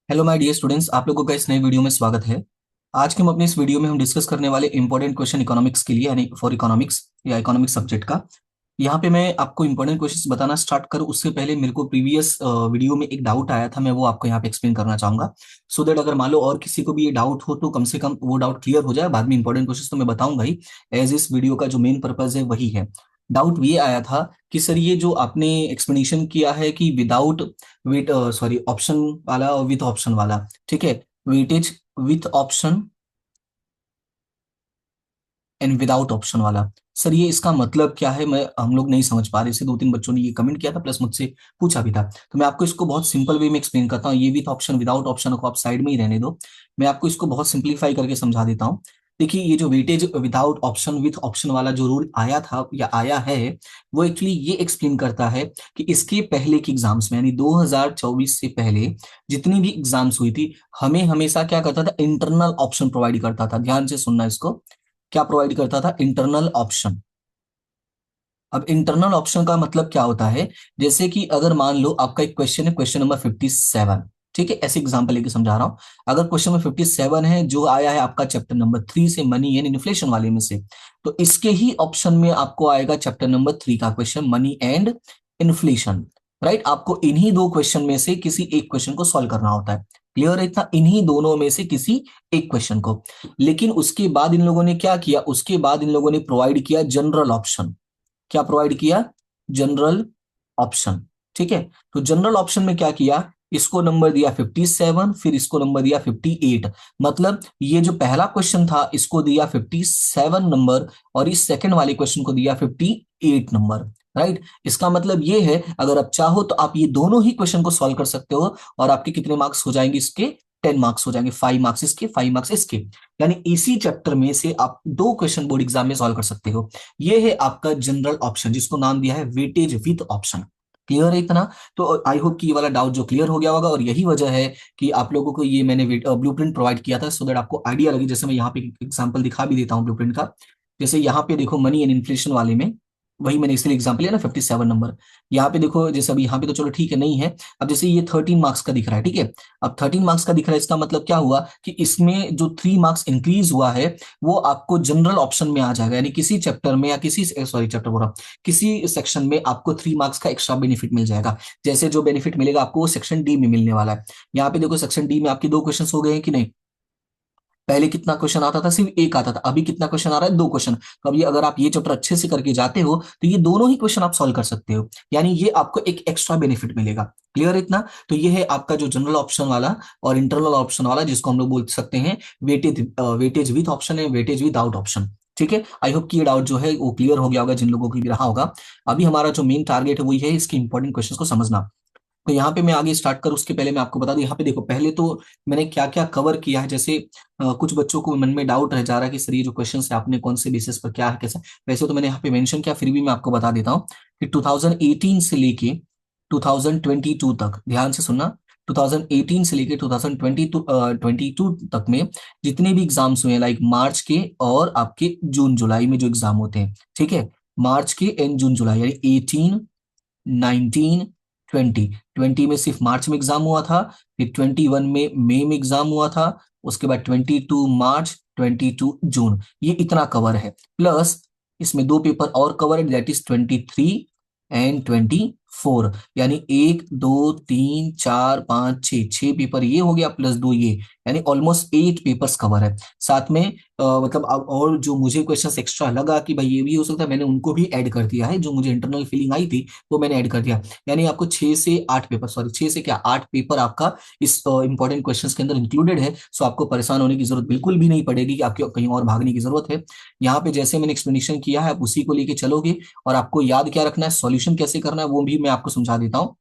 Hello my dear students, आप लोगों का इस नए वीडियो में स्वागत है। आज के हम अपने इस वीडियो में हम डिस्कस करने वाले इंपॉर्टेंट क्वेश्चन इकोनॉमिक्स के लिए, यानी फॉर इकोनॉमिक्स या इकोनॉमिक्स सब्जेक्ट का। यहाँ पे मैं आपको इंपॉर्टेंट क्वेश्चंस बताना स्टार्ट करूँ उससे पहले मेरे को प्रीवियस वीडियो में एक डाउट आया था, मैं वो आपको यहाँ पे एक्सप्लेन करना चाहूंगा। सो दैट अगर मान लो और किसी को भी ये डाउट हो तो कम से कम वो डाउट क्लियर हो जाए। बाद में इंपॉर्टेंट क्वेश्चन तो मैं बताऊंगा ही, एज इस वीडियो का जो मेन पर्पज है वही है। डाउट ये आया था कि सर ये जो आपने एक्सप्लेनेशन किया है कि विदाउट विद सॉरी ऑप्शन वाला और विथ ऑप्शन वाला, ठीक है, weightage with option and without option वाला, सर ये इसका मतलब क्या है, मैं हम लोग नहीं समझ पा रहे। से दो तीन बच्चों ने ये कमेंट किया था, प्लस मुझसे पूछा भी था। तो मैं आपको इसको बहुत सिंपल वे में एक्सप्लेन करता हूँ। ये विथ ऑप्शन विदाउट ऑप्शन को आप साइड में ही रहने दो, मैं आपको इसको बहुत सिंप्लीफाई करके समझा देता हूँ। देखिए, ये जो weightage without option with option वाला जो रूल आया था या आया है, वो एक्चुअली ये एक्सप्लेन करता है कि इसके पहले के एग्जाम्स में, यानी 2024 से पहले जितनी भी एग्जाम्स हुई थी, हमें हमेशा क्या करता था, इंटरनल ऑप्शन प्रोवाइड करता था। ध्यान से सुनना इसको, क्या प्रोवाइड करता था, इंटरनल ऑप्शन। अब इंटरनल ऑप्शन का मतलब क्या होता है, जैसे कि अगर मान लो आपका एक क्वेश्चन है, क्वेश्चन नंबर 57, ठीक है, ऐसे एग्जांपल लेके समझा रहा हूं। अगर क्वेश्चन नंबर 57 है जो आया है आपका चैप्टर नंबर 3 से, मनी एंड इन्फ्लेशन वाले में से, तो इसके ही ऑप्शन में आपको आएगा चैप्टर नंबर 3 का question, money and inflation. Right, आपको इन्हीं दो क्वेश्चन में से किसी एक क्वेश्चन को सॉल्व करना होता है। क्लियर है इतना, इन्हीं दोनों में से किसी एक क्वेश्चन को। लेकिन उसके बाद इन लोगों ने क्या किया, उसके बाद इन लोगों ने प्रोवाइड किया जनरल ऑप्शन। क्या प्रोवाइड किया, जनरल ऑप्शन। ठीक है, तो जनरल ऑप्शन में क्या किया, इसको नंबर दिया 57, फिर इसको नंबर दिया 58। मतलब ये जो पहला क्वेश्चन था इसको दिया 57 नंबर, और इस सेकंड वाले क्वेश्चन को दिया 58 नंबर। राइट, इसका मतलब ये है, अगर आप चाहो तो आप ये दोनों ही क्वेश्चन को सॉल्व कर सकते हो, और आपके कितने मार्क्स हो जाएंगे इसके, 10 मार्क्स हो जाएंगे, 5 मार्क्स इसके, 5 मार्क्स इसके। यानी इसी चैप्टर में से आप दो क्वेश्चन बोर्ड एग्जाम में सॉल्व कर सकते हो। ये है आपका जनरल ऑप्शन, जिसको नाम दिया है वेटेज विथ ऑप्शन। क्लियर है इतना? तो आई होप कि ये वाला डाउट जो क्लियर हो गया होगा, और यही वजह है कि आप लोगों को ये मैंने ब्लूप्रिंट प्रोवाइड किया था, सो दैट आपको आइडिया लगे। जैसे मैं यहाँ पे एग्जांपल दिखा भी देता हूँ ब्लूप्रिंट का। जैसे यहाँ पे देखो, मनी एंड इन्फ्लेशन वाले में, वही मैंने इसलिए एग्जांपल लिया ना, 57 नंबर। यहाँ पे देखो, जैसे अभी यहाँ पे तो चलो ठीक है, नहीं है। अब जैसे ये 13 मार्क्स का दिख रहा है, ठीक है। अब 13 मार्क्स का दिख रहा है, इसका मतलब क्या हुआ कि इसमें जो 3 मार्क्स इंक्रीज हुआ है, वो आपको जनरल ऑप्शन में आ जाएगा। यानी किसी चैप्टर में या किसी, सॉरी चैप्टर बोल रहा हूं, किसी सेक्शन में आपको 3 मार्क्स का एक्स्ट्रा बेनिफिट मिल जाएगा। जैसे जो बेनिफिट मिलेगा आपको, वो सेक्शन डी में मिलने वाला है। यहाँ पे देखो, सेक्शन डी में आपके दो क्वेश्चन हो गए हैं कि नहीं। पहले कितना क्वेश्चन आता था, सिर्फ एक आता था, अभी कितना क्वेश्चन आ रहा है, दो क्वेश्चन। तो अभी अगर आप ये चैप्टर अच्छे से करके जाते हो तो ये दोनों ही क्वेश्चन आप सॉल्व कर सकते हो। यानी ये आपको एक एक्स्ट्रा बेनिफिट मिलेगा। क्लियर इतना? तो ये है आपका जो जनरल ऑप्शन वाला और इंटरनल ऑप्शन वाला, जिसको हम लोग बोल सकते हैं वेटेज, वेटेज विथ ऑप्शन है, वेटेज विदाउट ऑप्शन। ठीक है, आई होप कि ये डाउट जो है वो क्लियर हो गया होगा जिन लोगों को भी रहा होगा। अभी हमारा जो मेन टारगेट है वही है इसके इंपॉर्टेंट क्वेश्चन को समझना। तो यहाँ पे मैं आगे स्टार्ट करूँ उसके पहले मैं आपको बता दूं, यहाँ पे देखो, पहले तो मैंने क्या क्या कवर किया है। जैसे कुछ बच्चों को मन में डाउट रह जा रहा है कि सर ये जो क्वेश्चन है आपने कौन से बेसिस पर, क्या है कैसा। वैसे तो मैंने यहाँ पे मेंशन किया, फिर भी मैं आपको बता देता हूँ कि 2018 से लेके 2022 तक, ध्यान से सुनना, 2018 से लेके 2022 तक में जितने भी एग्जाम्स हुए हैं, लाइक मार्च के और आपके जून जुलाई में जो एग्जाम होते हैं, ठीक है, मार्च के एंड जून जुलाई, यानी 18, 19, 20। 20 में सिर्फ मार्च में एग्जाम हुआ था, फिर 21 में मई में एग्जाम हुआ था, उसके बाद 22 मार्च, 22 जून, ये इतना कवर है। प्लस इसमें दो पेपर और कवर है, दैट इज 23 एंड 24। यानी 1, 2, 3, 4, 5, 6 पेपर ये हो गया, प्लस दो ये, यानी ऑलमोस्ट 8 पेपर्स कवर है। साथ में मतलब अब और जो मुझे क्वेश्चंस एक्स्ट्रा लगा कि भाई ये भी हो सकता है, मैंने उनको भी ऐड कर दिया है। जो मुझे इंटरनल फीलिंग आई थी वो मैंने ऐड कर दिया। यानी आपको 6 से 8 पेपर, सॉरी 6 से क्या 8 पेपर आपका इस इंपॉर्टेंट क्वेश्चंस के अंदर इंक्लूडेड है। सो आपको परेशान होने की जरूरत बिल्कुल भी नहीं पड़ेगी कि आपको कहीं और भागने की जरूरत है। यहाँ पे जैसे मैंने एक्सप्लेनेशन किया है, आप उसी को लेके चलोगे, और आपको याद क्या रखना है, सॉल्यूशन कैसे करना है, वो भी मैं आपको समझा देता हूँ।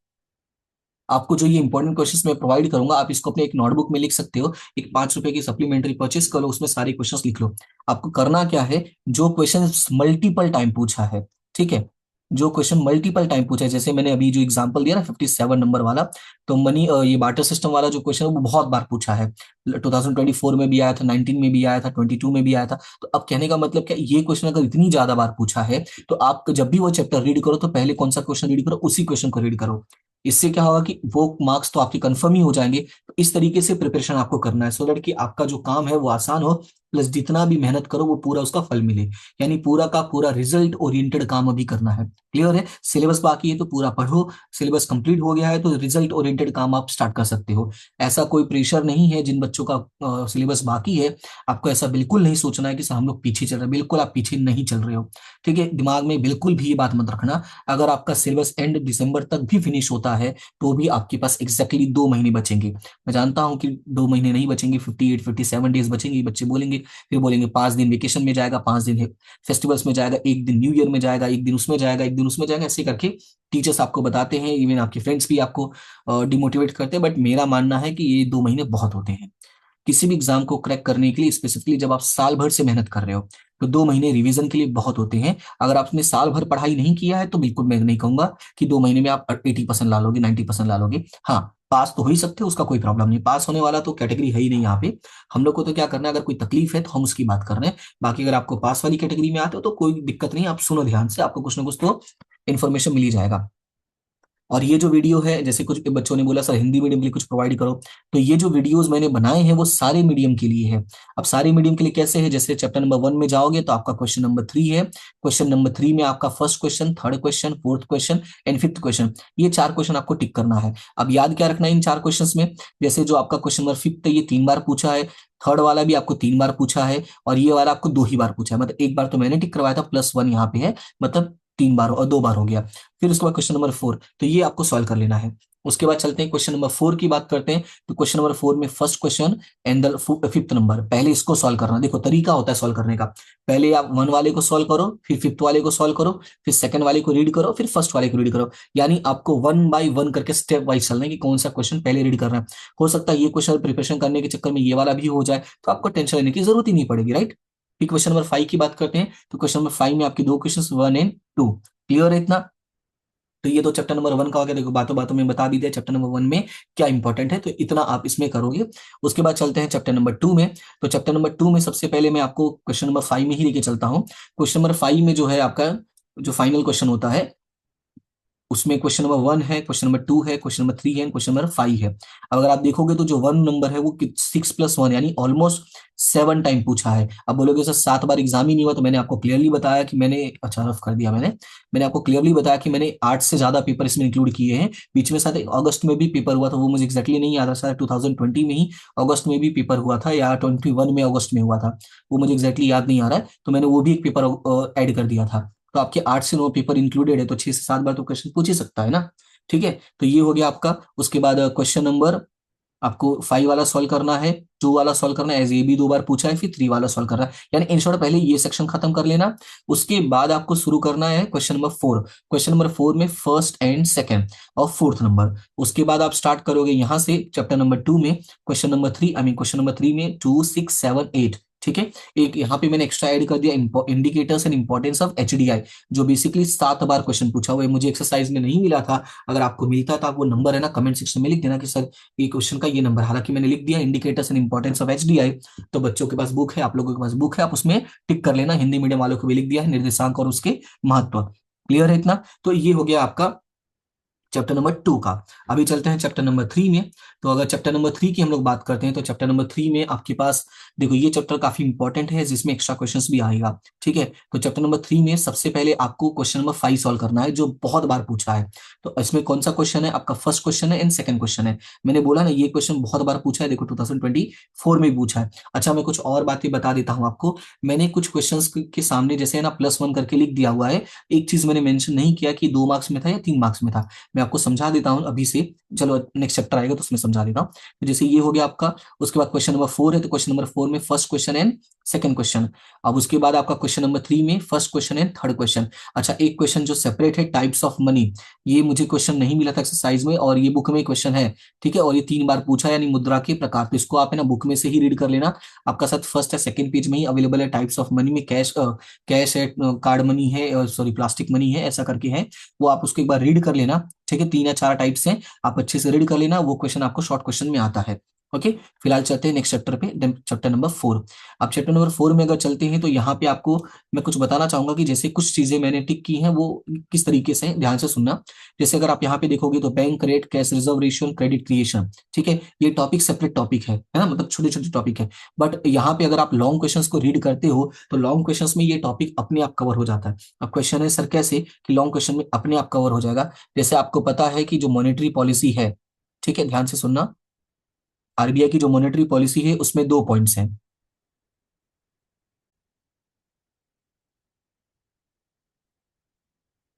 आपको जो ये इंपॉर्टेंट क्वेश्चंस मैं प्रोवाइड करूंगा, आप इसको अपने एक नोटबुक में लिख सकते हो। एक 5 रुपए की सप्लीमेंट्री परचेस कर लो, उसमें सारे क्वेश्चंस लिख लो। आपको करना क्या है, जो क्वेश्चन मल्टीपल टाइम पूछा है, ठीक है, जो क्वेश्चन मल्टीपल टाइम पूछा है, जैसे मैंने अभी जो एग्जांपल दिया ना 57 नंबर वाला, तो मनी ये बार्टर सिस्टम वाला जो क्वेश्चन है वो बहुत बार पूछा है। 2024 में भी आया था, 19 में भी आया था, 22 में भी आया था। तो अब कहने का मतलब क्या, ये क्वेश्चन अगर इतनी ज्यादा बार पूछा है, तो आप जब भी वो चैप्टर रीड करो तो पहले कौन सा क्वेश्चन रीड करो, उसी क्वेश्चन को रीड करो। इससे क्या होगा कि वो मार्क्स तो आपके कंफर्म ही हो जाएंगे। तो इस तरीके से प्रिपरेशन आपको करना है, सो दैट कि आपका जो काम है वो आसान हो, प्लस जितना भी मेहनत करो वो पूरा उसका फल मिले। यानी पूरा का पूरा रिजल्ट ओरिएंटेड काम अभी करना है। क्लियर है? सिलेबस बाकी है तो पूरा पढ़ो, सिलेबस कंप्लीट हो गया है तो रिजल्ट ओरिएंटेड काम आप स्टार्ट कर सकते हो। ऐसा कोई प्रेशर नहीं है जिन बच्चों का सिलेबस बाकी है, आपको ऐसा बिल्कुल नहीं सोचना है कि सर हम लोग पीछे चल रहे हैं, बिल्कुल आप पीछे नहीं चल रहे हो। ठीक है, दिमाग में बिल्कुल भी ये बात मत रखना। अगर आपका सिलेबस एंड दिसंबर तक भी फिनिश होता है तो भी आपके पास एग्जैक्टली 2 महीने बचेंगे। मैं जानता हूं कि 2 महीने नहीं बचेंगे, 57 डेज बचेंगे। बच्चे बोलेंगे, फिर बोलेंगे 5 दिन वेकेशन में जाएगा, 5 दिन फेस्टिवल्स में जाएगा, एक दिन न्यू ईयर में जाएगा, एक दिन उसमें जाएगा, एक दिन उसमें जाएगा, ऐसे करके टीचर्स आपको बताते हैं, इवन आपके फ्रेंड्स भी आपको डिमोटिवेट करते हैं। बट मेरा मानना है कि ये 2 महीने बहुत होते हैं किसी भी एग्जाम को क्रैक करने के लिए, स्पेसिफिकली जब आप साल भर से मेहनत कर रहे हो। तो 2 महीने रिवीजन के लिए बहुत होते हैं। अगर आपने साल भर पढ़ाई नहीं किया है तो बिल्कुल मैं नहीं कहूंगा कि 2 महीने में आप 80% ला लोगे, 90% ला लोगे। हाँ, पास तो हो ही सकते हो, उसका कोई प्रॉब्लम नहीं, पास होने वाला तो कैटेगरी है ही नहीं यहाँ पे। हम लोग को तो क्या करना है, अगर कोई तकलीफ है तो हम उसकी बात कर रहे हैं। बाकी अगर आपको पास वाली कैटेगरी में आते हो तो कोई दिक्कत नहीं, आप सुनो ध्यान से, आपको कुछ ना कुछ तो इन्फॉर्मेशन मिल ही जाएगा। और ये जो वीडियो है, जैसे कुछ बच्चों ने बोला सर हिंदी मीडियम के लिए कुछ प्रोवाइड करो, तो ये जो वीडियोस मैंने बनाए हैं वो सारे मीडियम के लिए है। अब सारे मीडियम के लिए कैसे है, जैसे चैप्टर नंबर 1 में जाओगे तो आपका क्वेश्चन नंबर 3 है। क्वेश्चन नंबर 3 में आपका first question, third question, fourth question and fifth question, ये 4 क्वेश्चन आपको टिक करना है। अब याद क्या रखना है इन 4 क्वेश्चन में, जैसे जो आपका क्वेश्चन नंबर फिफ्थ है ये 3 बार पूछा है, थर्ड वाला भी आपको 3 बार पूछा है, और ये वाला आपको 2 ही बार पूछा है। मतलब एक बार तो मैंने टिक करवाया था, +1 यहाँ पे है, मतलब 3 बार और 2 बार हो गया। फिर उसके बाद क्वेश्चन नंबर 4, तो ये आपको सॉल्व कर लेना है। उसके बाद चलते हैं क्वेश्चन नंबर 4 की बात करते हैं। तो क्वेश्चन नंबर 4 में first question and the fifth number, पहले इसको सॉल्व करना। देखो तरीका होता है सॉल्व करने का, पहले आप 1 वाले को सॉल्व करो, फिर फिफ्थ वाले को सॉल्व करो, फिर सेकंड वाले को रीड करो, फिर फर्स्ट वाले को रीड करो। यानी आपको 1 बाय 1 करके स्टेप वाइज चलना है कि कौन सा क्वेश्चन पहले रीड करना है। हो सकता है ये क्वेश्चन प्रिपरेशन करने के चक्कर में ये वाला भी हो जाए, तो आपको टेंशन लेने की जरूरत ही नहीं पड़ेगी, राइट। फिर क्वेश्चन नंबर 5 की बात करते हैं। तो क्वेश्चन नंबर 5 में आपके 2 क्वेश्चन 1 एंड 2, क्लियर है इतना। तो ये तो चैप्टर नंबर 1 का हो गया। देखो बातों बातों में बता भी दिया चैप्टर नंबर 1 में क्या इंपॉर्टेंट है, तो इतना आप इसमें करोगे। उसके बाद चलते हैं चैप्टर नंबर 2 में। तो चैप्टर नंबर 2 में सबसे पहले मैं आपको क्वेश्चन नंबर 5 में ही लेके चलता हूँ। क्वेश्चन नंबर 5 में जो है आपका जो फाइनल क्वेश्चन होता है, उसमें क्वेश्चन नंबर 1 है, क्वेश्चन नंबर 2 है, क्वेश्चन नंबर 3 है, क्वेश्चन नंबर 5 है। अब अगर आप देखोगे तो जो 1 नंबर है वो 6+1 यानी ऑलमोस्ट 7 टाइम पूछा है। अब बोलोगे सर 7 बार एग्जाम ही नहीं हुआ, तो मैंने आपको क्लियरली बताया कि मैंने, अच्छा रफ कर दिया मैंने आपको क्लियरली बताया कि मैंने 8 से ज्यादा पेपर इसमें इंक्लूड किए हैं। बीच में शायद अगस्त में भी पेपर हुआ था, वो मुझे एक्जैक्टली नहीं याद है, शायद 2020 में ही अगस्त में भी पेपर हुआ था, या 21 में अगस्त में हुआ था, वो मुझे एक्जैक्टली याद नहीं आ रहा है। तो मैंने वो भी एक पेपर ऐड कर दिया था। तो आपके 8 से 9 पेपर इंक्लूडेड है, तो 6 से 7 बार तो क्वेश्चन पूछ ही सकता है ना। ठीक है, तो ये हो गया आपका। उसके बाद क्वेश्चन नंबर आपको 5 वाला सॉल्व करना है, 2 वाला सॉल्व करना है, एज ये भी 2 बार पूछा है, फिर 3 वाला सॉल्व करना है। यानी इन शॉर्ट पहले ये सेक्शन खत्म कर लेना। उसके बाद आपको शुरू करना है क्वेश्चन नंबर 4। क्वेश्चन नंबर 4 में फर्स्ट एंड सेकंड और फोर्थ नंबर। उसके बाद आप स्टार्ट करोगे यहाँ से चैप्टर नंबर 2 में question number 3, I mean question number 3 में 2, 6, 7, 8। ठीक है, एक यहाँ पे मैंने एक्स्ट्रा ऐड कर दिया indicators and importance of HDI, जो बेसिकली 7 बार क्वेश्चन पूछा हुआ है। मुझे एक्सरसाइज में नहीं मिला था, अगर आपको मिलता था वो नंबर है ना, कमेंट सेक्शन में लिख देना कि सर ये क्वेश्चन का ये नंबर। हालांकि मैंने लिख दिया indicators and importance of HDI, तो बच्चों के पास बुक है, आप लोगों के पास बुक है, आप उसमें टिक कर लेना। हिंदी मीडियम वालों को भी लिख दिया है निर्देशांक और उसके महत्व। क्लियर है इतना। तो ये हो गया आपका चैप्टर नंबर 2 का। अभी चलते हैं चैप्टर नंबर 3 में। तो अगर चैप्टर नंबर 3 की हम लोग बात करते हैं तो चैप्टर नंबर 3 में आपके पास, देखो ये चैप्टर काफी इंपॉर्टेंट है जिसमें एक्स्ट्रा क्वेश्चंस भी आएगा। ठीक है, तो चैप्टर नंबर 3 में सबसे पहले आपको क्वेश्चन नंबर 5 सॉल्व करना है, जो बहुत बार पूछा है। तो इसमें कौन सा क्वेश्चन है, आपका फर्स्ट क्वेश्चन है एंड सेकंड क्वेश्चन है। मैंने बोला ना ये क्वेश्चन बहुत बार पूछा है, देखो 2024 में भी पूछा है। अच्छा, मैं कुछ और बातें बता देता हूँ आपको। मैंने कुछ क्वेश्चन के सामने जैसे है ना +1 करके लिख दिया हुआ है। एक चीज मैंने मेंशन नहीं किया कि 2 मार्क्स में था या 3 मार्क्स में था, मैं आपको समझा देता हूँ अभी से। चलो नेक्स्ट चैप्टर आएगा तो उसमें समझा देता हूँ। तो जैसे ये हो गया आपका। उसके बाद क्वेश्चन नंबर 4 है, तो क्वेश्चन नंबर 4 में first question and second question. अब उसके बाद आपका क्वेश्चन नंबर 3 में first question and third question. अच्छा, एक क्वेश्चन जो सेपरेट है, टाइप्स ऑफ मनी, ये मुझे क्वेश्चन नहीं मिला था एक्सरसाइज में, और ये बुक में क्वेश्चन है। ठीक है, और ये 3 बार पूछा है, यानी मुद्रा के प्रकार। तो इसको आप है ना बुक में से ही रीड कर लेना। आपका साथ फर्स्ट या सेकंड पेज में ही अवेलेबल है। टाइप्स ऑफ मनी में कैश है, कार्ड मनी है, सॉरी प्लास्टिक मनी है, ऐसा करके है। वो आप उसको एक बार रीड कर लेना। ठीक है, 3 या 4 टाइप्स हैं, आप अच्छे से रीड कर लेना। वो क्वेश्चन आपको शॉर्ट क्वेश्चन में आता है। ओके, फिलहाल चलते हैं नेक्स्ट चैप्टर पे, चैप्टर नंबर 4। अब चैप्टर नंबर 4 में अगर चलते हैं तो यहाँ पे आपको मैं कुछ बताना चाहूंगा कि जैसे कुछ चीजें मैंने टिक की हैं वो किस तरीके से हैं, ध्यान से सुनना। जैसे अगर आप यहाँ पे देखोगे तो bank rate, cash reserve ratio, credit creation, ठीक है, ये टॉपिक सेपरेट टॉपिक है ना, मतलब छोटे छोटे टॉपिक है। बट यहाँ पे अगर आप लॉन्ग क्वेश्चंस को रीड करते हो तो लॉन्ग क्वेश्चंस में ये टॉपिक अपने आप कवर हो जाता है। अब क्वेश्चन है सर कैसे, कि लॉन्ग क्वेश्चन में अपने आप कवर हो जाएगा। जैसे आपको पता है कि जो मॉनेटरी पॉलिसी है, ठीक है, ध्यान से सुनना, आरबीआई की जो मॉनेटरी पॉलिसी है उसमें दो पॉइंट्स हैं।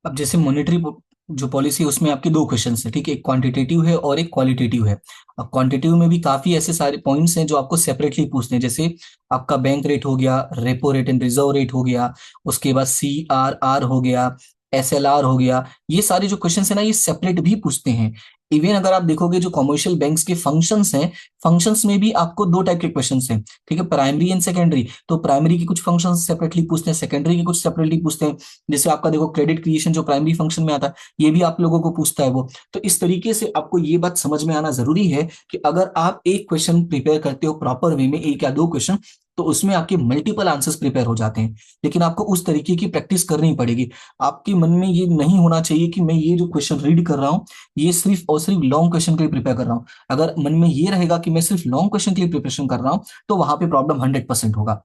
अब जैसे मॉनेटरी जो पॉलिसी है उसमें आपके दो क्वेश्चन है, ठीक है, एक क्वांटिटेटिव है और एक क्वालिटेटिव है। अब क्वांटिटेटिव में भी काफी ऐसे सारे पॉइंट्स हैं जो आपको सेपरेटली पूछते हैं, जैसे आपका बैंक रेट हो गया, repo rate and reserve rate हो गया, उसके बाद CRR हो गया, SLR हो गया। ये सारे जो क्वेश्चन है ना ये सेपरेट भी पूछते हैं। इवन अगर आप देखोगे जो कमर्शियल बैंक्स के फंक्शंस हैं, फंक्शंस में भी आपको दो टाइप के क्वेश्चंस हैं, ठीक है, प्राइमरी एंड सेकेंडरी। तो प्राइमरी के कुछ फंक्शंस सेपरेटली पूछते हैं, सेकेंडरी के कुछ सेपरेटली पूछते हैं। जैसे आपका देखो क्रेडिट क्रिएशन जो प्राइमरी फंक्शन में आता है, ये भी आप लोगों को पूछता है वो। तो इस तरीके से आपको ये बात समझ में आना जरूरी है कि अगर आप एक क्वेश्चन प्रिपेयर करते हो प्रॉपर वे में, एक या दो क्वेश्चन, तो उसमें आपके मल्टीपल आंसर्स प्रिपेयर हो जाते हैं। लेकिन आपको उस तरीके की प्रैक्टिस करनी पड़ेगी। आपके मन में ये नहीं होना चाहिए कि मैं ये जो क्वेश्चन रीड कर रहा हूँ ये सिर्फ और सिर्फ लॉन्ग क्वेश्चन के लिए प्रिपेयर कर रहा हूँ। अगर मन में ये रहेगा कि मैं सिर्फ लॉन्ग क्वेश्चन के लिए प्रिपरेशन कर रहा हूँ, तो वहां पे प्रॉब्लम 100% होगा।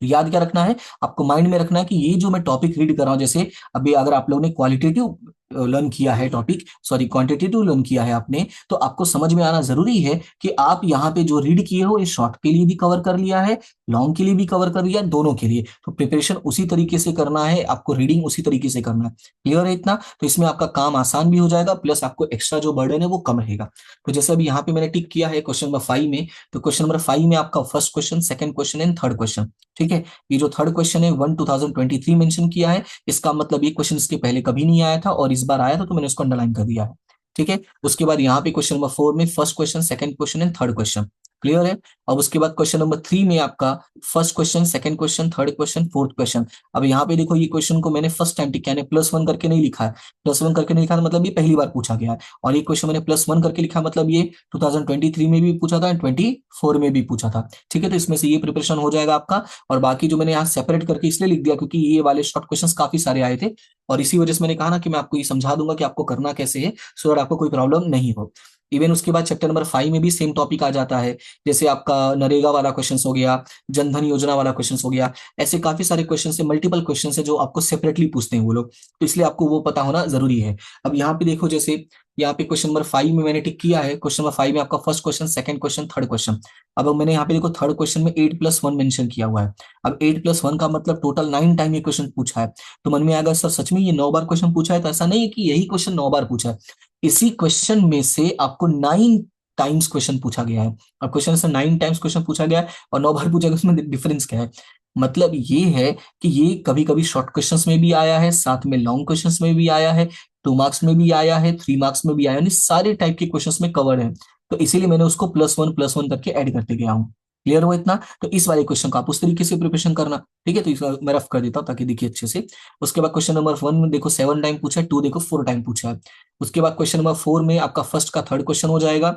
याद क्या रखना है, आपको माइंड में रखना है कि ये जो मैं टॉपिक रीड कर रहा हूं, जैसे अभी अगर आप लोगों ने क्वालिटेटिव लर्न किया है टॉपिक, सॉरी क्वांटिटेटिव लर्न किया है आपने, तो आपको समझ में आना जरूरी है कि आप यहाँ पे जो रीड किए हो ये शॉर्ट के लिए भी कवर कर लिया है, लॉन्ग के लिए भी कवर कर लिया है, दोनों के लिए। तो प्रिपरेशन उसी तरीके से करना है आपको, रीडिंग उसी तरीके से करना है। क्लियर है इतना? तो इसमें आपका काम आसान भी हो जाएगा, प्लस आपको एक्स्ट्रा जो बर्डन है वो कम रहेगा। तो जैसे अभी यहाँ पे मैंने टिक किया है क्वेश्चन नंबर 5 में, तो क्वेश्चन नंबर 5 में आपका first question, second question and third question, ठीक है। ये जो थर्ड क्वेश्चन है 1 2023 मेंशन किया है, इसका मतलब ये क्वेश्चन इसके पहले कभी नहीं आया था और इस बार आया था, तो मैंने उसको अंडरलाइन कर दिया है, ठीक है। उसके बाद यहाँ पे क्वेश्चन नंबर 4 में first question, second question and third question, clear है। अब उसके बाद क्वेश्चन नंबर 3 में आपका first question, second question, third question, fourth question. अब यहाँ पे देखो ये क्वेश्चन को मैंने फर्स्ट टाइम टिक किया है, +1 करके नहीं लिखा है। +1 करके नहीं लिखा है मतलब ये पहली बार पूछा गया है। और ये क्वेश्चन मैंने +1 करके लिखा, मतलब ये 2023 में भी पूछा था एंड 24 में भी पूछा था, ठीक है। तो इसमें से ये प्रिपरेशन हो जाएगा आपका। और बाकी जो मैंने यहाँ सेपरेट करके इसलिए लिख दिया क्योंकि ये वाले शॉर्ट क्वेश्चंस काफी सारे आए थे, और इसी वजह से मैंने कहा ना कि मैं आपको ये समझा दूंगा कि आपको करना कैसे है, सो दैट आपको कोई प्रॉब्लम नहीं हो। इवन उसके बाद चैप्टर नंबर 5 में भी सेम टॉपिक आ जाता है। जैसे आपका नरेगा वाला क्वेश्चन हो गया, जनधन योजना वाला क्वेश्चन हो गया, ऐसे काफी सारे क्वेश्चन है, मल्टीपल क्वेश्चन है जो आपको सेपरेटली पूछते हैं वो लोग, तो इसलिए आपको वो पता होना जरूरी है। अब यहाँ पे देखो, जैसे यहाँ पे क्वेश्चन नंबर 5 में मैंने टिक किया है, क्वेश्चन नंबर 5 में आपका first question, second question, third question. अब मैंने यहाँ पे देखो थर्ड क्वेश्चन में 8+1 मेंशन किया हुआ है। अब 8+1 का मतलब टोटल 9 टाइम ये क्वेश्चन पूछा है। तो मन में आएगा सर सच में ये 9 बार क्वेश्चन पूछा है? तो ऐसा नहीं है कि यही क्वेश्चन 9 बार पूछा है, इसी क्वेश्चन में से आपको 9 टाइम्स क्वेश्चन पूछा गया है। और क्वेश्चन से 9 टाइम्स क्वेश्चन पूछा गया है और 9 बार पूछा गया, उसमें डिफरेंस क्या है? मतलब ये है कि ये कभी कभी शॉर्ट क्वेश्चंस में भी आया है, साथ में लॉन्ग क्वेश्चंस में भी आया है, 2 मार्क्स में भी आया है, 3 मार्क्स में भी आया है, यानी सारे टाइप के क्वेश्चंस में कवर्ड है। तो इसीलिए मैंने उसको +1 +1 करके ऐड करते गया हूँ। क्लियर हो इतना? तो इस वाले क्वेश्चन का आप उस तरीके से प्रिपरेशन करना, ठीक है। तो इसका मैं रफ कर देता हूँ ताकि दिखे अच्छे से। उसके बाद क्वेश्चन नंबर 1 में देखो 7 टाइम पूछा है, 2 देखो 4 टाइम पूछा है। उसके बाद क्वेश्चन नंबर 4 में आपका फर्स्ट का थर्ड क्वेश्चन हो जाएगा।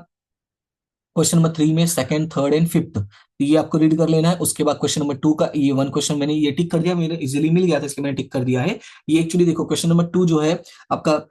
क्वेश्चन नंबर 3 में सेकंड, थर्ड एंड फिफ्थ, ये आपको रीड कर लेना है। उसके बाद क्वेश्चन नंबर 2 का ये वन क्वेश्चन मैंने ये टिक कर दिया, मेरे इजीली मिल गया था इसलिए मैंने टिक कर दिया है। ये एक्चुअली देखो क्वेश्चन नंबर 2 जो है आपका,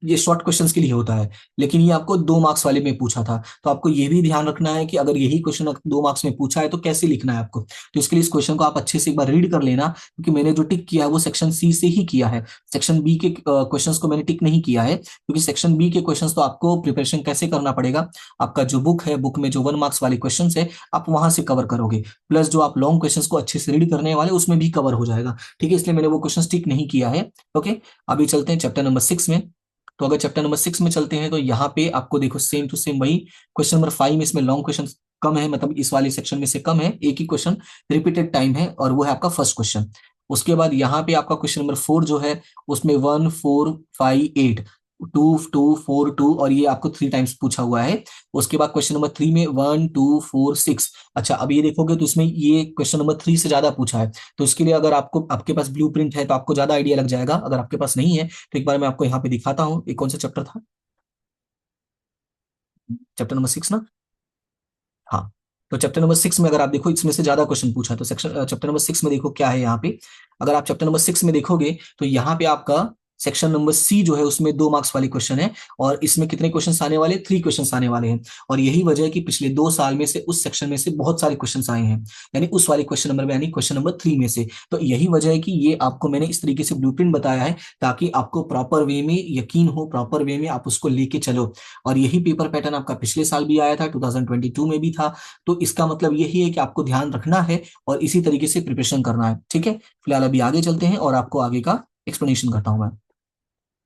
ये शॉर्ट क्वेश्चंस के लिए होता है, लेकिन ये आपको 2 मार्क्स वाले में पूछा था। तो आपको ये भी ध्यान रखना है कि अगर यही क्वेश्चन 2 मार्क्स में पूछा है तो कैसे लिखना है आपको। तो इसके लिए इस क्वेश्चन को आप अच्छे से एक बार रीड कर लेना, क्योंकि मैंने जो टिक किया है वो सेक्शन सी से ही किया है, सेक्शन बी के क्वेश्चंस को मैंने टिक नहीं किया है, क्योंकि सेक्शन बी के क्वेश्चंस तो आपको प्रिपरेशन कैसे करना पड़ेगा, आपका जो बुक है, बुक में जो 1 मार्क्स वाले क्वेश्चन है आप वहां से कवर करोगे, प्लस जो आप लॉन्ग क्वेश्चंस को अच्छे से रीड करने वाले उसमें भी कवर हो जाएगा, ठीक है। इसलिए मैंने वो क्वेश्चन टिक नहीं किया है। ओके, अभी चलते हैं चैप्टर नंबर 6 में। तो अगर चैप्टर नंबर 6 में चलते हैं तो यहाँ पे आपको देखो सेम टू सेम वही क्वेश्चन नंबर 5 में, इसमें लॉन्ग क्वेश्चन कम है, मतलब इस वाले सेक्शन में से कम है, एक ही क्वेश्चन रिपीटेड टाइम है और वो है आपका फर्स्ट क्वेश्चन। उसके बाद यहाँ पे आपका क्वेश्चन नंबर 4 जो है उसमें 1 4 5 8, 2 2 4 2, और ये आपको 3 टाइम्स पूछा हुआ है। उसके बाद क्वेश्चन नंबर 3 में 1 2 4 6। अच्छा, अब ये देखोगे तो इसमें ये क्वेश्चन नंबर 3 से ज्यादा पूछा है। तो इसके लिए अगर आपको, आपके पास ब्लू प्रिंट है तो आपको ज्यादा आइडिया लग जाएगा, अगर आपके पास नहीं है तो एक बार मैं आपको यहाँ पे दिखाता हूँ। ये कौन सा चैप्टर था? चैप्टर नंबर 6 ना? तो चैप्टर नंबर 6 में अगर आप देखो इसमें से ज्यादा क्वेश्चन पूछा है। तो सेक्शन चैप्टर नंबर 6 में देखो क्या है यहाँ पे। अगर आप चैप्टर नंबर 6 में देखोगे तो यहाँ पे आपका सेक्शन नंबर सी जो है उसमें 2 मार्क्स वाली क्वेश्चन है। और इसमें कितने क्वेश्चन आने वाले, 3 क्वेश्चन आने वाले हैं। और यही वजह है कि पिछले 2 साल में से उस सेक्शन में से बहुत सारे क्वेश्चन आए हैं, यानी उस वाले क्वेश्चन नंबर में, यानी क्वेश्चन नंबर 3 में से। तो यही वजह है कि ये आपको मैंने इस तरीके से ब्लूप्रिंट बताया है, ताकि आपको प्रॉपर वे में यकीन हो, प्रॉपर वे में आप उसको लेके चलो। और यही पेपर पैटर्न आपका पिछले साल भी आया था, 2022 में भी था। तो इसका मतलब यही है कि आपको ध्यान रखना है और इसी तरीके से प्रिपरेशन करना है। ठीक है, फिलहाल अभी आगे चलते हैं और आपको आगे का एक्सप्लेनेशन करता हूं मैं।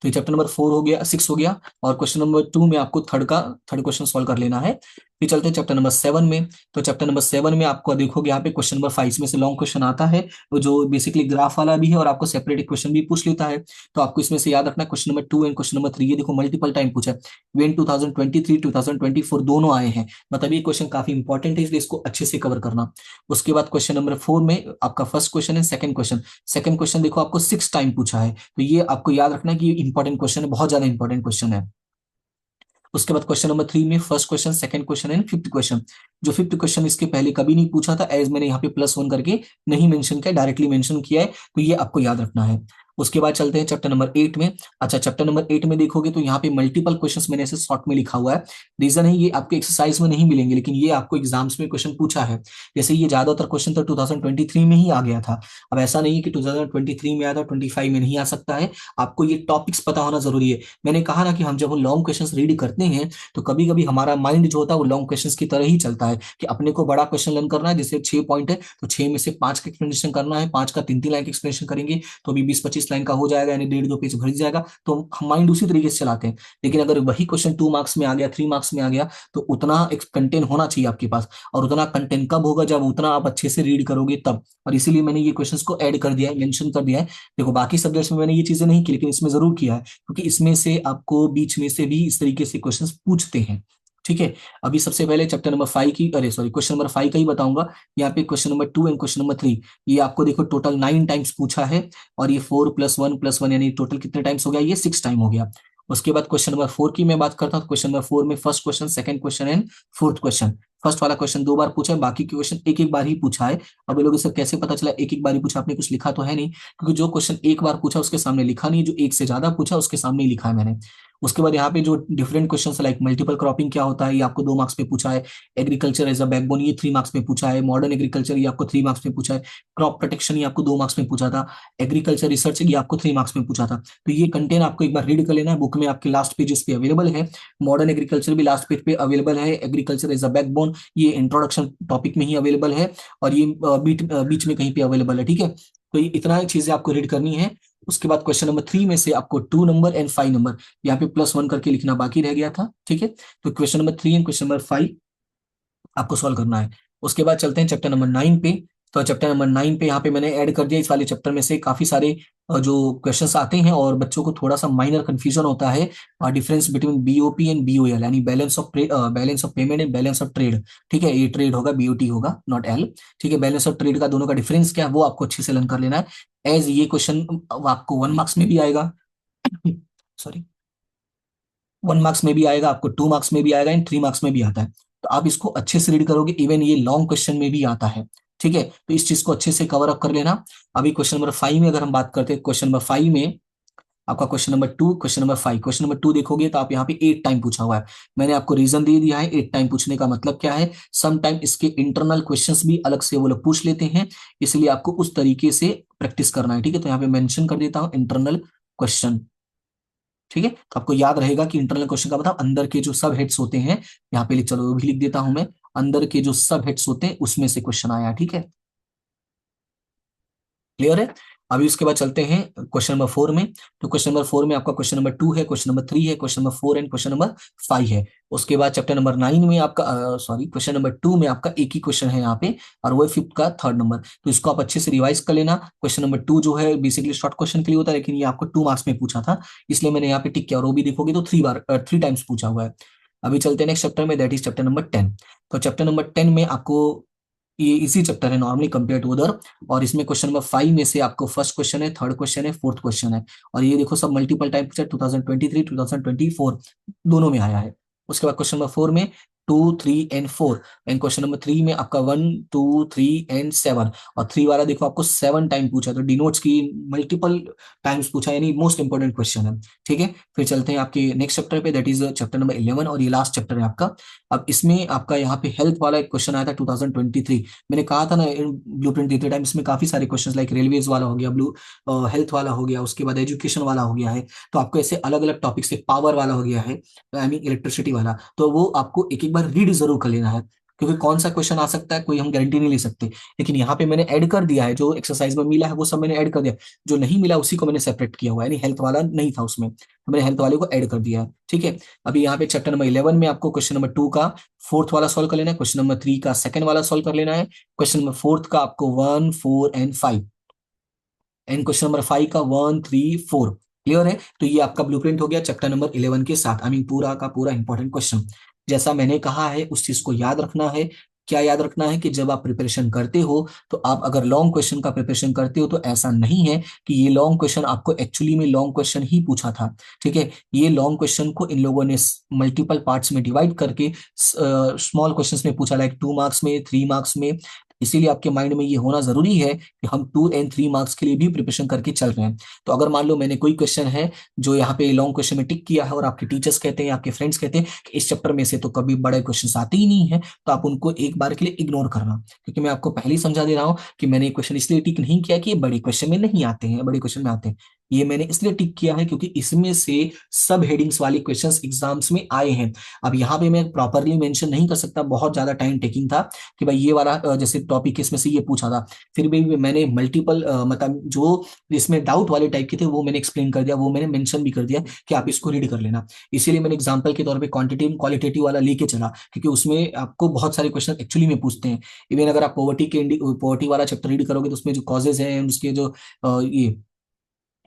तो ये चैप्टर नंबर 4 हो गया, 6 हो गया। और क्वेश्चन नंबर 2 में आपको थर्ड क्वेश्चन सॉल्व कर लेना है। फिर चलते हैं चैप्टर नंबर 7 में। तो चैप्टर नंबर 7 में आपको देखोगे यहाँ पे क्वेश्चन नंबर 5 में से लॉन्ग क्वेश्चन आता है, जो बेसिकली ग्राफ वाला भी है और आपको सेपरेट क्वेश्चन भी पूछ लेता है। तो आपको इसमें से याद रखना question number 2 and question number 3, ये देखो मल्टीपल टाइम पूछा है। वेन 2023 2024 दोनों आए हैं, मतलब ये क्वेश्चन काफी इंपॉर्टेंट है, इसलिए इसको अच्छे से कवर करना। उसके बाद क्वेश्चन नंबर 4 में आपका फर्स्ट क्वेश्चन है, सेकंड क्वेश्चन देखो आपको 6 टाइम पूछा है। तो ये आपको याद रखना कि ये इंपॉर्टेंट क्वेश्चन है, बहुत ज्यादा इंपॉर्टेंट क्वेश्चन है। उसके बाद क्वेश्चन नंबर 3 में first question, second question and fifth question. जो फिफ्थ क्वेश्चन इसके पहले कभी नहीं पूछा था, एज मैंने यहाँ पे +1 करके नहीं मेंशन किया, डायरेक्टली मेंशन किया है, तो ये आपको याद रखना है। उसके बाद चलते हैं चैप्टर नंबर 8 में। अच्छा, चैप्टर नंबर 8 में देखोगे तो यहाँ पे मल्टीपल क्वेश्चंस मैंने ऐसे शॉर्ट में लिखा हुआ है। रीजन है ये आपके एक्सरसाइज में नहीं मिलेंगे, लेकिन ये आपको एग्जाम्स में क्वेश्चन पूछा है। जैसे ये ज्यादातर क्वेश्चन तो 2023 में ही आ गया था। अब ऐसा नहीं है कि 2023 में आया था 25 में नहीं आ सकता है। आपको ये टॉपिक्स पता होना जरूरी है। मैंने कहा ना कि हम जब लॉन्ग क्वेश्चन रीड करते हैं तो कभी कभी हमारा माइंड जो होता है वो लॉन्ग क्वेश्चंस की तरह ही चलता है, कि अपने को बड़ा क्वेश्चन लर्न करना है, जैसे 6 पॉइंट है तो 6 में से 5 का एक्सप्लेनेशन करना है, 5 का 3-3 लाइन का एक्सप्लेनेशन करेंगे तो अभी 20-25 लाइन का हो जाएगा, यानी 1.5-2 पेज भर जाएगा। तो हम माइंड उसी तरीके से चलाते हैं। लेकिन अगर वही क्वेश्चन 2 मार्क्स में आ गया, 3 मार्क्स में आ गया, तो उतना एक कंटेंट होना चाहिए आपके पास। और उतना कंटेंट कब होगा, जब उतना आप अच्छे से रीड करोगे तब। और इसीलिए मैंने ये क्वेश्चंस को ऐड कर दिया है, मेंशन कर दिया है। देखो बाकी सब्जेक्ट्स में मैंने ये चीजें नहीं की, लेकिन इसमें जरूर किया है, क्योंकि इसमें से आपको बीच में से भी इस तरीके से क्वेश्चंस पूछते हैं। ठीक है, अभी सबसे पहले चैप्टर नंबर 5 की, अरे सॉरी, क्वेश्चन नंबर 5 का ही बताऊंगा। यहाँ पे question number 2 and question number 3, ये आपको देखो टोटल 9 टाइम्स पूछा है। और ये 4+1+1 यानी टोटल कितने टाइम्स हो गया, ये 6 टाइम हो गया। उसके बाद क्वेश्चन नंबर 4 की मैं बात करता हूँ। क्वेश्चन नंबर 4 में first question, second question and fourth question. First वाला क्वेश्चन 2 बार पूछा है, बाकी के क्वेश्चन एक एक बार ही पूछा है। अब ये लोग इसे कैसे पता चला एक एक बार ही पूछा, आपने कुछ लिखा तो है नहीं, क्योंकि जो क्वेश्चन एक बार पूछा उसके सामने लिखा नहीं, जो एक से ज्यादा पूछा उसके सामने ही लिखा है मैंने। उसके बाद यहाँ पे जो different question like multiple cropping क्या होता है, ये आपको 2 मार्क्स में पूछा है। एग्रीकल्चर एज अ बैकबोन, ये 3 मार्क्स में पूछा है। मॉडर्न एग्रीकल्चर, ये आपको 3 मार्क्स में पूछा है। क्रॉप प्रोटेक्शन, ये आपको 2 मार्क्स में पूछा था। एग्रीकल्चर रिसर्च, ये आपको 3 मार्क्स में पूछा था। तो ये कंटेंट आपको एक बार रीड कर लेना है, बुक में आपके लास्ट पेजेस पे अवेलेबल है। मॉडर्न एग्रीकल्चर भी लास्ट पेज पे अवेलेबल है। एग्रीकल्चर एज अ बैकबोन, ये इंट्रोडक्शन टॉपिक में ही अवेलेबल है। और ये बीच में कहीं पे अवेलेबल है। ठीक है, तो ये इतना चीजें आपको रीड करनी है। उसके बाद क्वेश्चन नंबर 3 में से आपको 2 नंबर एंड 5 नंबर, यहाँ पे +1 करके लिखना बाकी रह गया था। ठीक है, तो question number 3 and question number 5 आपको सॉल्व करना है। उसके बाद चलते हैं चैप्टर नंबर 9 पे। तो चैप्टर नंबर 9 पे यहाँ पे मैंने ऐड कर दिया, इस वाले चैप्टर में से काफी सारे जो क्वेश्चंस आते हैं और बच्चों को थोड़ा सा माइनर कंफ्यूजन होता है। डिफरेंस बिटवीन बीओपी एंड बीओएल, यानी balance of payment and balance of trade. ठीक है, ये ट्रेड होगा, बीओटी होगा, नॉट एल। ठीक है, बैलेंस ऑफ ट्रेड का दोनों का डिफरेंस क्या है वो आपको अच्छे से लर्न कर लेना है। एज ये क्वेश्चन आपको 1 मार्क्स में भी आएगा, सॉरी, 1 मार्क्स में भी आएगा, आपको 2 मार्क्स में भी आएगा एंड 3 मार्क्स में भी आता है। तो आप इसको अच्छे से रीड करोगे, इवन ये लॉन्ग क्वेश्चन में भी आता है। ठीक है, तो इस चीज को अच्छे से कवर अप कर लेना। अभी क्वेश्चन नंबर 5 में अगर हम बात करते हैं, क्वेश्चन नंबर 5 में आपका question number 2, question number 5, question number 2 देखोगे तो आप यहाँ पे 8 टाइम पूछा हुआ है। मैंने आपको रीजन दे दिया है 8 टाइम पूछने का मतलब क्या है। सम टाइम इसके इंटरनल क्वेश्चंस भी अलग से वो लोग पूछ लेते हैं, इसलिए आपको उस तरीके से प्रैक्टिस करना है। ठीक है, तो यहाँ पे मेंशन कर देता हूँ इंटरनल क्वेश्चन। ठीक है, तो आपको याद रहेगा कि इंटरनल क्वेश्चन का मतलब अंदर के जो सब हेड्स होते हैं, यहाँ पे चलो वो भी लिख देता हूं मैं, अंदर के जो सब हेड्स होते हैं उसमें से क्वेश्चन आया। ठीक है, क्लियर है। अभी उसके बाद चलते हैं क्वेश्चन नंबर 4 में। तो क्वेश्चन नंबर 4 में आपका क्वेश्चन नंबर 2 है, क्वेश्चन नंबर 3 है, question number 4 and question number 5 है। उसके बाद चैप्टर नंबर 9 में आपका सॉरी, क्वेश्चन नंबर 2 में आपका एक ही क्वेश्चन है यहाँ पे, और वो फिफ्थ का थर्ड नंबर। तो इसको आप अच्छे से रिवाइज कर लेना। क्वेश्चन नंबर 2 जो है बेसिकली शॉर्ट क्वेश्चन के लिए होता है, लेकिन ये आपको 2 मार्क्स में पूछा था, इसलिए मैंने यहाँ पे टिक किया। और वो भी देखोगे तो 3 टाइम्स पूछा हुआ है। अभी चलते हैं नेक्स्ट चैप्टर में, दैट इज चैप्टर नंबर 10। तो चैप्टर नंबर 10 में आपको ये इसी चैप्टर है नॉर्मली कंपेयर टू अदर। और इसमें क्वेश्चन नंबर 5 में से आपको फर्स्ट क्वेश्चन है, थर्ड क्वेश्चन है, फोर्थ क्वेश्चन है। और ये देखो सब मल्टीपल टाइम पूछा, 2023 2024 दोनों में आया है। उसके बाद क्वेश्चन नंबर 4 में 2, 3 एंड 4। एंड क्वेश्चन नंबर 3 में आपका 1, 2, 3 एंड 7, और 3 वाला देखो आपको 7 टाइम पूछा, तो डिनोट्स की मल्टीपल टाइम्स पूछा, यानी मोस्ट इंपॉर्टेंट क्वेश्चन है। ठीक है, फिर चलते हैं आपके नेक्स्ट चैप्टर पे, दैट इज चैप्टर नंबर 11, और ये लास्ट चैप्टर है आपका। अब इसमें आपका यहाँ पे हेल्थ वाला एक क्वेश्चन आया था 2023। मैंने कहा था ना ब्लू प्रिंट देते टाइम इसमें काफी सारे क्वेश्चन, लाइक रेलवेज वाला हो गया, ब्लू हेल्थ वाला हो गया, उसके बाद एजुकेशन वाला हो गया है। तो आपको ऐसे अलग अलग टॉपिक से, पावर वाला हो गया है, आई मीन इलेक्ट्रिसिटी वाला, तो वो आपको एक एक बार रीड जरूर कर लेना है, क्योंकि कौन सा क्वेश्चन आ सकता है कोई हम गारंटी नहीं ले सकते। लेकिन यहाँ पे मैंने ऐड कर दिया है, जो एक्सरसाइज में मिला है वो सब मैंने ऐड कर दिया, जो नहीं मिला उसी को मैंने सेपरेट किया हुआ है, यानी हेल्थ वाला नहीं था उसमें, तो मैंने हेल्थ वाले को ऐड कर दिया है। ठीक है, अभी यहाँ पे चैप्टर नंबर 11 में आपको क्वेश्चन नंबर 2 का फोर्थ वाला सॉल्व कर लेना है, क्वेश्चन नंबर 3 का सेकंड वाला सॉल्व कर लेना है, क्वेश्चन नंबर 4 का आपको 1, 4 एंड 5, एंड क्वेश्चन नंबर 5 का 1, 3, 4। क्लियर है, तो ये आपका ब्लूप्रिंट हो गया चैप्टर नंबर 11 के साथ, आई मीन पूरा का पूरा इंपॉर्टेंट क्वेश्चन। जैसा मैंने कहा है उस चीज को याद रखना है। क्या याद रखना है कि जब आप प्रिपरेशन करते हो, तो आप अगर लॉन्ग क्वेश्चन का प्रिपरेशन करते हो, तो ऐसा नहीं है कि ये लॉन्ग क्वेश्चन आपको एक्चुअली में लॉन्ग क्वेश्चन ही पूछा था। ठीक है, ये लॉन्ग क्वेश्चन को इन लोगों ने मल्टीपल पार्ट्स में डिवाइड करके स्मॉल क्वेश्चंस में पूछा, लाइक 2 मार्क्स में, 3 मार्क्स में। इसीलिए आपके माइंड में ये होना जरूरी है कि हम 2 एंड 3 मार्क्स के लिए भी प्रिपरेशन करके चल रहे हैं। तो अगर मान लो मैंने कोई क्वेश्चन है जो यहाँ पे लॉन्ग क्वेश्चन में टिक किया है, और आपके टीचर्स कहते हैं, आपके फ्रेंड्स कहते हैं कि इस चैप्टर में से तो कभी बड़े क्वेश्चन आते ही नहीं है, तो आप उनको एक बार के लिए इग्नोर करना, क्योंकि मैं आपको पहले ही समझा दे रहा हूँ कि मैंने क्वेश्चन इसलिए टिक नहीं किया कि ये बड़े क्वेश्चन में नहीं आते हैं, बड़े क्वेश्चन में आते हैं। ये मैंने इसलिए टिक किया है क्योंकि इसमें से सब हेडिंग्स वाले क्वेश्चंस एग्जाम्स में आए हैं। अब यहाँ पे मैं प्रॉपरली मेंशन नहीं कर सकता, बहुत ज्यादा टाइम टेकिंग था कि भाई ये वाला जैसे टॉपिक इसमें से ये पूछा था, फिर भी मैंने मल्टीपल मतलब जो इसमें डाउट वाले टाइप के थे वो मैंने एक्सप्लेन कर दिया, वो मैंने मेंशन भी कर दिया कि आप इसको रीड कर लेना। इसीलिए मैंने एग्जांपल के तौर पे क्वांटिटेटिव क्वालिटेटिव वाला लेके चला, क्योंकि उसमें आपको बहुत सारे क्वेश्चन एक्चुअली में पूछते हैं। इवन अगर आप पॉवर्टी वाला चैप्टर रीड करोगे, तो उसमें जो कॉजेज है, उसके जो ये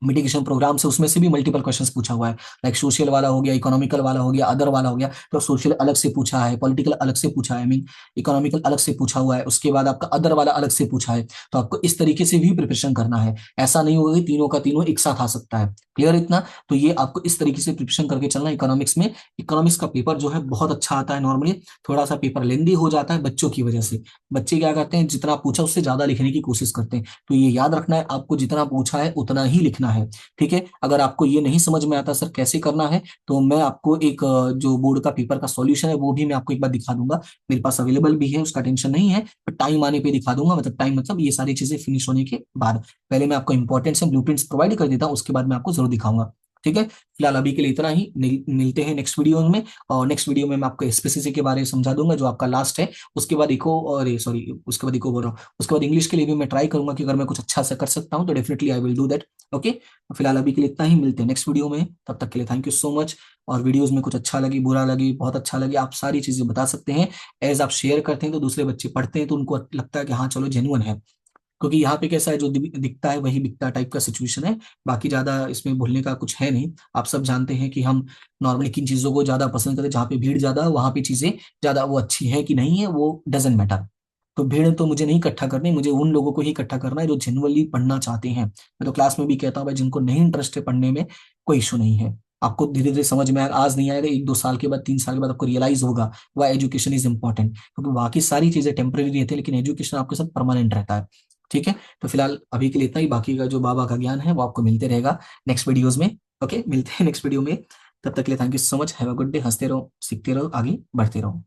मिटिगेशन प्रोग्राम से, उसमें से भी मल्टीपल क्वेश्चंस पूछा हुआ है, लाइक सोशल वाला हो गया, इकोनॉमिकल वाला हो गया, अदर वाला हो गया। तो सोशल अलग से पूछा है, पॉलिटिकल अलग से पूछा है, आई मीन इकोनॉमिकल अलग से पूछा हुआ है, उसके बाद आपका अदर वाला अलग से पूछा है। तो आपको इस तरीके से भी प्रिपरेशन करना है, ऐसा नहीं होगा कि तीनों का तीनों एक साथ आ सकता है। क्लियर इतना? तो ये आपको इस तरीके से प्रिपरेशन करके चलना। इकोनॉमिक्स में, इकोनॉमिक्स का पेपर जो है बहुत अच्छा आता है, नॉर्मली थोड़ा सा पेपर लेंदी हो जाता है बच्चों की वजह से। बच्चे क्या करते हैं, जितना पूछा उससे ज्यादा लिखने की कोशिश करते हैं, तो ये याद रखना है, आपको जितना पूछा है उतना ही लिखना है। ठीक है, अगर आपको ये नहीं समझ में आता सर कैसे करना है, तो मैं आपको एक जो बोर्ड का पेपर का सॉल्यूशन है वो भी मैं आपको एक बार दिखा दूंगा, मेरे पास अवेलेबल भी है, उसका टेंशन नहीं है। पर टाइम आने पे दिखा दूंगा, मतलब टाइम मतलब ये सारी चीजें फिनिश होने के बाद। पहले मैं आपको इंपॉर्टेंट ब्लूप्रिंट्स प्रोवाइड कर देता हूँ, उसके बाद मैं आपको जरूर दिखाऊंगा। ठीक है, फिलहाल अभी के लिए इतना ही, मिलते हैं नेक्स्ट वीडियो में। और नेक्स्ट वीडियो में मैं आपको एसपीसीसी के बारे में समझा दूंगा, जो आपका लास्ट है। उसके बाद इको, और सॉरी, उसके बाद इको बोल रहा हूँ, उसके बाद इंग्लिश के लिए भी मैं ट्राई करूंगा कि अगर मैं कुछ अच्छा सा कर सकता हूँ तो definitely I will do that. Okay, फिलहाल अभी के लिए इतना ही, मिलते हैं नेक्स्ट वीडियो में, तब तक के लिए थैंक यू सो मच। और वीडियोस में कुछ अच्छा लगी, बुरा लगी, बहुत अच्छा लगे, आप सारी चीजें बता सकते हैं। एज आप शेयर करते हैं तो दूसरे बच्चे पढ़ते हैं, तो उनको लगता है कि हाँ चलो जेन्युइन है। क्योंकि यहाँ पे कैसा है, जो दिखता है वही बिकता टाइप का सिचुएशन है। बाकी ज्यादा इसमें भूलने का कुछ है नहीं। आप सब जानते हैं कि हम नॉर्मली किन चीजों को ज्यादा पसंद करते हैं, जहाँ पे भीड़ ज्यादा है वहां पे चीजें ज्यादा, वो अच्छी है कि नहीं है वो डजेंट मैटर। तो भीड़ तो मुझे नहीं इकट्ठा करनी, मुझे उन लोगों को ही इकट्ठा करना है जो जेनुअनली पढ़ना चाहते हैं। मैं तो क्लास में भी कहता हूँ भाई, जिनको नहीं इंटरेस्ट है पढ़ने में, कोई इशू नहीं है। आपको धीरे धीरे समझ में आएगा, आज नहीं आएगा, 1-2 साल के बाद, 3 साल के बाद आपको रियलाइज होगा वह एजुकेशन इज इंपॉर्टेंट, क्योंकि बाकी सारी चीजें टेम्परेरी रहती है, लेकिन एजुकेशन आपके साथ परमानेंट रहता है। ठीक है, तो फिलहाल अभी के लिए इतना ही, बाकी का जो बाबा का ज्ञान है वो आपको मिलते रहेगा नेक्स्ट वीडियोज में। ओके, मिलते हैं नेक्स्ट वीडियो में, तब तक के लिए thank you so much, have a good day, हंसते रहो, सीखते रहो, आगे बढ़ते रहो।